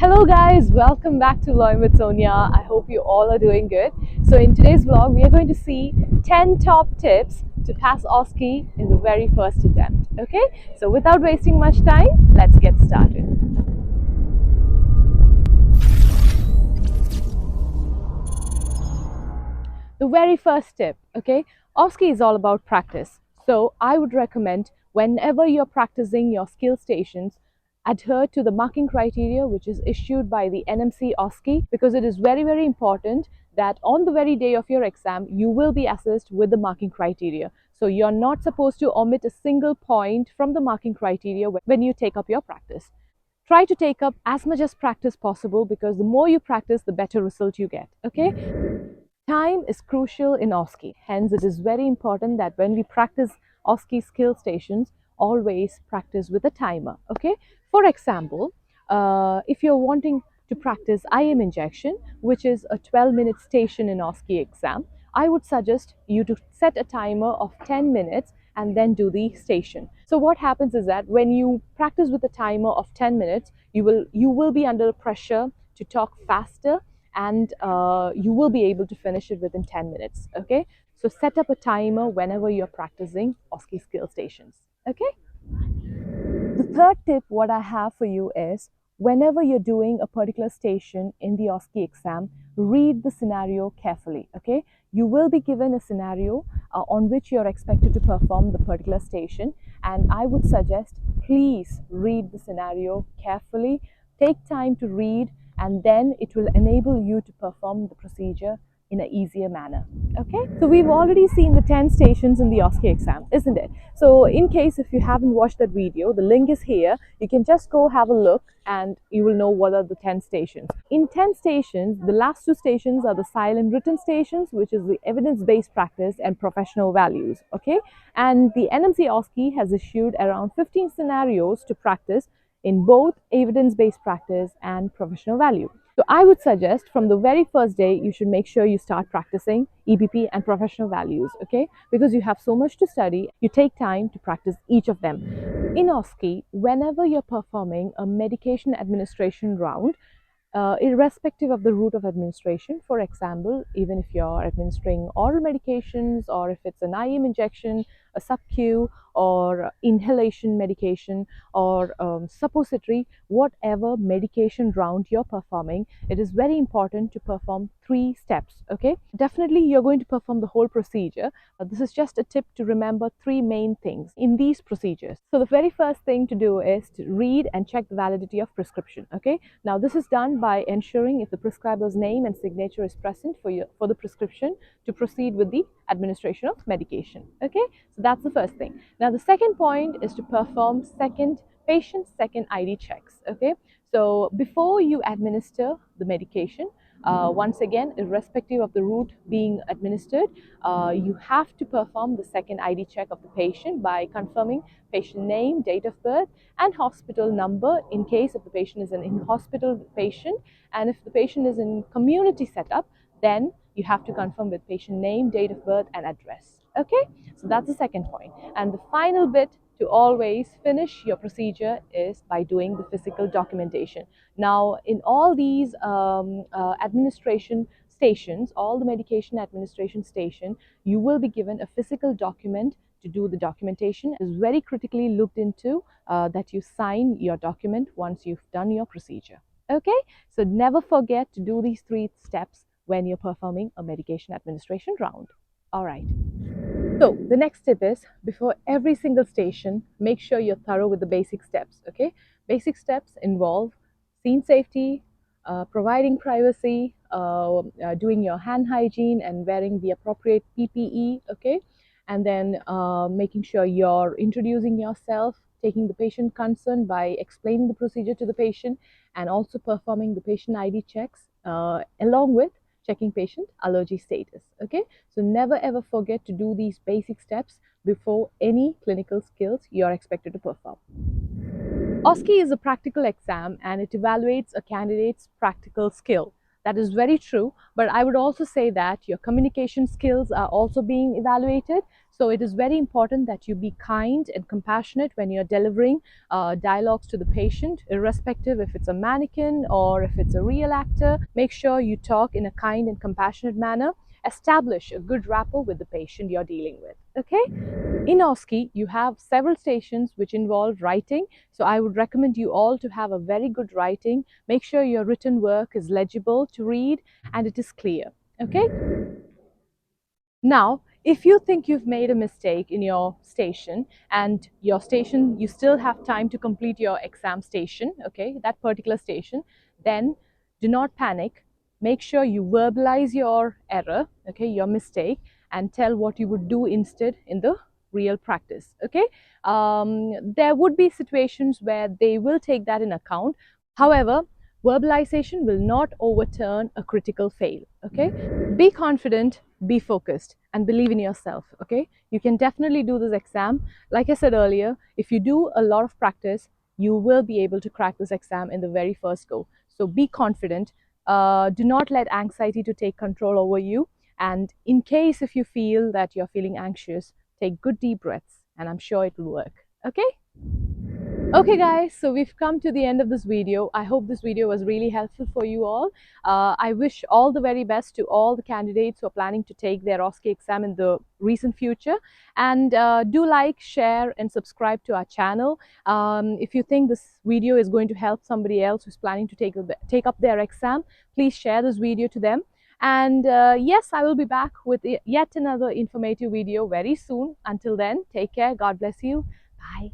Hello guys, welcome back to Learn with Sonia. I hope you all are doing good. So in today's vlog, we are going to see 10 top tips to pass OSCE in the very first attempt. Okay, so without wasting much time, let's get started. The very first tip, okay, OSCE is all about practice. So I would recommend whenever you're practicing your skill stations, adhere to the marking criteria which is issued by the NMC OSCE, because it is very important that on the very day of your exam, you will be assessed with the marking criteria. So you're not supposed to omit a single point from the marking criteria when you take up your practice. Try to take up as much as practice possible, because the more you practice, the better result you get, okay? Time is crucial in OSCE. Hence, it is very important that when we practice OSCE skill stations, always practice with a timer. Okay. For example, if you're wanting to practice IM injection, which is a 12-minute station in OSCE exam, I would suggest you to set a timer of 10 minutes and then do the station. So what happens is that when you practice with a timer of 10 minutes, you will be under pressure to talk faster, and you will be able to finish it within 10 minutes. Okay, so set up a timer whenever you're practicing OSCE skill stations. Okay, the third tip what I have for you is, whenever you're doing a particular station in the OSCE exam, read the scenario carefully. Okay, you will be given a scenario on which you're expected to perform the particular station, and I would suggest please read the scenario carefully. Take time to read, and then it will enable you to perform the procedure in an easier manner. Okay, so we've already seen the 10 stations in the OSCE exam, isn't it? So in case if you haven't watched that video, the link is here. You can just go have a look and you will know what are the 10 stations. In 10 stations, the last two stations are the silent written stations, which is the evidence-based practice and professional values. Okay, and the NMC OSCE has issued around 15 scenarios to practice in both evidence-based practice and professional value. So I would suggest from the very first day, you should make sure you start practicing EBP and professional values, okay? Because you have so much to study, you take time to practice each of them. In OSCE, whenever you're performing a medication administration round, irrespective of the route of administration, for example, even if you're administering oral medications, or if it's an IM injection, a sub-Q, or inhalation medication, or suppository, whatever medication round you're performing, it is very important to perform 3 steps. Okay, definitely you're going to perform the whole procedure. This is just a tip to remember 3 main things in these procedures. So the very first thing to do is to read and check the validity of prescription. Okay, now this is done by ensuring if the prescriber's name and signature is present for the prescription to proceed with the administration of medication. Okay, so that's the first thing. Now the second point is to perform patient second ID checks. Okay, so before you administer the medication, once again, irrespective of the route being administered, you have to perform the second ID check of the patient by confirming patient name, date of birth, and hospital number in case if the patient is an in-hospital patient, and if the patient is in community setup, then you have to confirm with patient name, date of birth, and address. Okay, so that's the second point. And the final bit to always finish your procedure is by doing the physical documentation. Now, in all these administration stations, all the medication administration station, you will be given a physical document to do the documentation. It is very critically looked into that you sign your document once you've done your procedure. Okay, so never forget to do these 3 steps when you're performing a medication administration round. All right. So the next tip is, before every single station, make sure you're thorough with the basic steps. Okay, basic steps involve scene safety, providing privacy, doing your hand hygiene and wearing the appropriate PPE. Okay, and then making sure you're introducing yourself, taking the patient consent by explaining the procedure to the patient, and also performing the patient ID checks along with checking patient allergy status. Okay, so never ever forget to do these basic steps before any clinical skills you are expected to perform. OSCE is a practical exam and it evaluates a candidate's practical skill. That is very true, but I would also say that your communication skills are also being evaluated. So it is very important that you be kind and compassionate when you're delivering dialogues to the patient, irrespective if it's a mannequin or if it's a real actor. Make sure you talk in a kind and compassionate manner. Establish a good rapport with the patient you're dealing with. Okay? In OSCE, you have several stations which involve writing. So I would recommend you all to have a very good writing. Make sure your written work is legible to read and it is clear. Okay? Now, if you think you've made a mistake in your station and your station, you still have time to complete your exam station, okay, that particular station, then do not panic. Make sure you verbalize your error, okay, your mistake, and tell what you would do instead in the real practice, okay. There would be situations where they will take that in account. However, verbalization will not overturn a critical fail, okay. Be confident, be focused, and believe in yourself, okay. You can definitely do this exam. Like I said earlier, if you do a lot of practice, you will be able to crack this exam in the very first go. So be confident. Do not let anxiety to take control over you. And in case if you feel that you're feeling anxious, take good deep breaths and I'm sure it will work. Okay? Okay guys, so we've come to the end of this video. I hope this video was really helpful for you all. I wish all the very best to all the candidates who are planning to take their OSCE exam in the recent future. And do like, share and subscribe to our channel. If you think this video is going to help somebody else who's planning to take up their exam, please share this video to them. And yes, I will be back with yet another informative video very soon. Until then, take care. God bless you. Bye.